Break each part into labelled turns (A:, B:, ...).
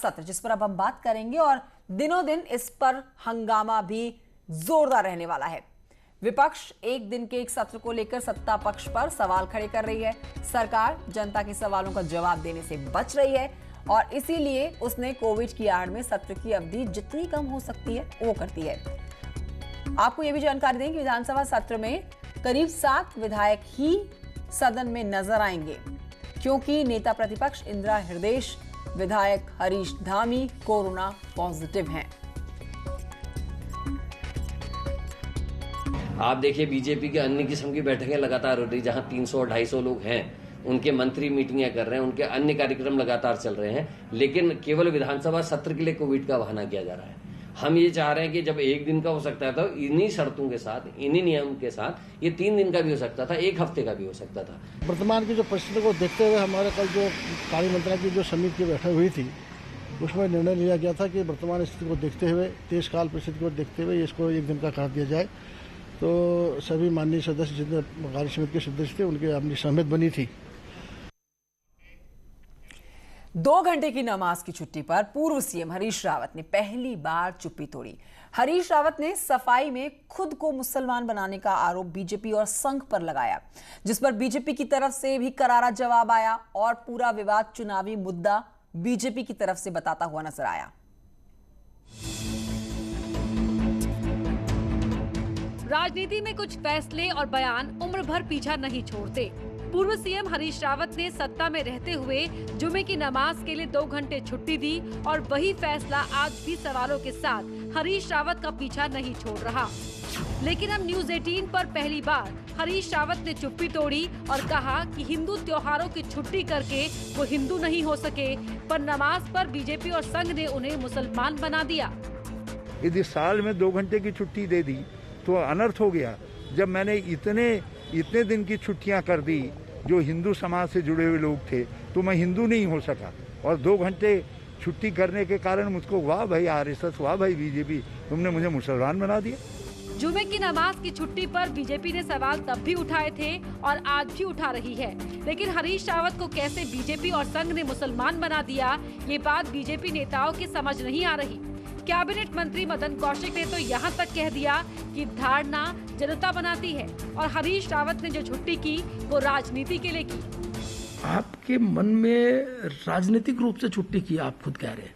A: सत्र, जिस पर अब हम बात करेंगे और दिनों दिन इस पर हंगामा भी जोरदार रहने वाला है। विपक्ष एक दिन के एक सत्र को लेकर सत्ता पक्ष पर सवाल खड़े कर रही है। सरकार जनता के सवालों का जवाब देने से बच रही है और इसीलिए उसने कोविड की आड़ में सत्र की अवधि जितनी कम हो सकती है वो करती है। आपको यह भी जानकारी दें कि विधानसभा सत्र में करीब 7 विधायक ही सदन में नजर आएंगे, क्योंकि नेता प्रतिपक्ष इंदिरा हृदयेश, विधायक हरीश धामी कोरोना पॉजिटिव हैं।
B: आप देखिए बीजेपी के अन्य किस्म की बैठकें लगातार हो रही, जहां 300 और 250 लोग हैं, उनके मंत्री मीटिंगें कर रहे हैं, उनके अन्य कार्यक्रम लगातार चल रहे हैं, लेकिन केवल विधानसभा सत्र के लिए कोविड का बहाना किया जा रहा है। हम ये चाह रहे हैं कि जब एक दिन का हो सकता है तो इन्हीं शर्तों के साथ, इन्हीं नियम के साथ ये 3 दिन का भी हो सकता था, 1 हफ्ते का भी हो सकता था।
C: वर्तमान की जो परिस्थिति को देखते हुए हमारे कल जो कार्यमंत्रणा की जो समिति की बैठक हुई थी, उसमें निर्णय लिया गया था कि वर्तमान स्थिति को देखते हुए, देशकाल परिस्थिति को देखते हुए इसको 1 दिन का कर दिया जाए। तो सभी माननीय सदस्य जितने कार्य समिति के सदस्य थे उनके अपनी सहमति बनी थी।
A: 2 घंटे की नमाज की छुट्टी पर पूर्व सीएम हरीश रावत ने पहली बार चुप्पी तोड़ी। हरीश रावत ने सफाई में खुद को मुसलमान बनाने का आरोप बीजेपी और संघ पर लगाया, जिस पर बीजेपी की तरफ से भी करारा जवाब आया और पूरा विवाद चुनावी मुद्दा बीजेपी की तरफ से बताता हुआ नजर आया।
D: राजनीति में कुछ फैसले और बयान उम्र भर पीछा नहीं छोड़ते। पूर्व सीएम हरीश रावत ने सत्ता में रहते हुए जुमे की नमाज के लिए 2 घंटे छुट्टी दी और वही फैसला आज भी सवालों के साथ हरीश रावत का पीछा नहीं छोड़ रहा। लेकिन अब न्यूज 18 पर पहली बार हरीश रावत ने चुप्पी तोड़ी और कहा कि हिंदू त्योहारों की छुट्टी करके वो हिंदू नहीं हो सके, पर नमाज पर बीजेपी और संघ ने उन्हें मुसलमान बना दिया।
E: यदि साल में 2 घंटे की छुट्टी दे दी तो अनर्थ हो गया। जब मैंने इतने दिन की छुट्टियां कर दी जो हिंदू समाज से जुड़े हुए लोग थे, तो मैं हिंदू नहीं हो सका, और 2 घंटे छुट्टी करने के कारण मुझको वाह भाई आरएसएस, वाह भाई बीजेपी, तुमने मुझे मुसलमान बना दिया।
D: जुमे की नमाज की छुट्टी पर बीजेपी ने सवाल तब भी उठाए थे और आज भी उठा रही है, लेकिन हरीश रावत को कैसे बीजेपी और संघ ने मुसलमान बना दिया, ये बात बीजेपी नेताओं की समझ नहीं आ रही। कैबिनेट मंत्री मदन कौशिक ने तो यहाँ तक कह दिया कि धारणा जनता बनाती है और हरीश रावत ने जो छुट्टी की वो राजनीति के लिए की।
F: आपके मन में राजनीतिक रूप से छुट्टी की, आप खुद कह रहे हैं।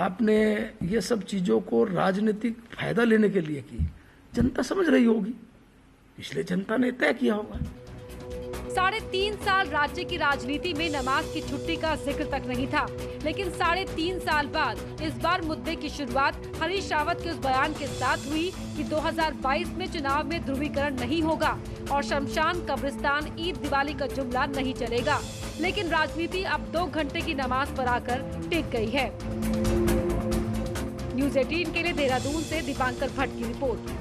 F: आपने ये सब चीजों को राजनीतिक फायदा लेने के लिए की, जनता समझ रही होगी, इसलिए जनता ने तय किया होगा।
D: 3.5 साल राज्य की राजनीति में नमाज की छुट्टी का जिक्र तक नहीं था, लेकिन 3.5 साल बाद इस बार मुद्दे की शुरुआत हरीश रावत के उस बयान के साथ हुई कि 2022 में चुनाव में ध्रुवीकरण नहीं होगा और शमशान, कब्रिस्तान, ईद, दिवाली का जुमला नहीं चलेगा। लेकिन राजनीति अब 2 घंटे की नमाज पर आकर टिक गई है। न्यूज 18 के लिए देहरादून से दीपांकर भट्ट की रिपोर्ट।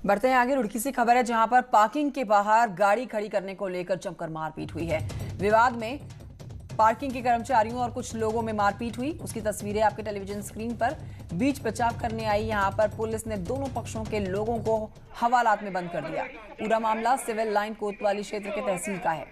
A: बढ़ते हैं आगे। रुड़की से खबर है, जहां पर पार्किंग के बाहर गाड़ी खड़ी करने को लेकर जमकर मारपीट हुई है। विवाद में पार्किंग के कर्मचारियों और कुछ लोगों में मारपीट हुई, उसकी तस्वीरें आपके टेलीविजन स्क्रीन पर। बीच बचाव करने आई यहां पर पुलिस ने दोनों पक्षों के लोगों को हवालात में बंद कर दिया। पूरा मामला सिविल लाइन कोतवाली क्षेत्र के तहसील का है।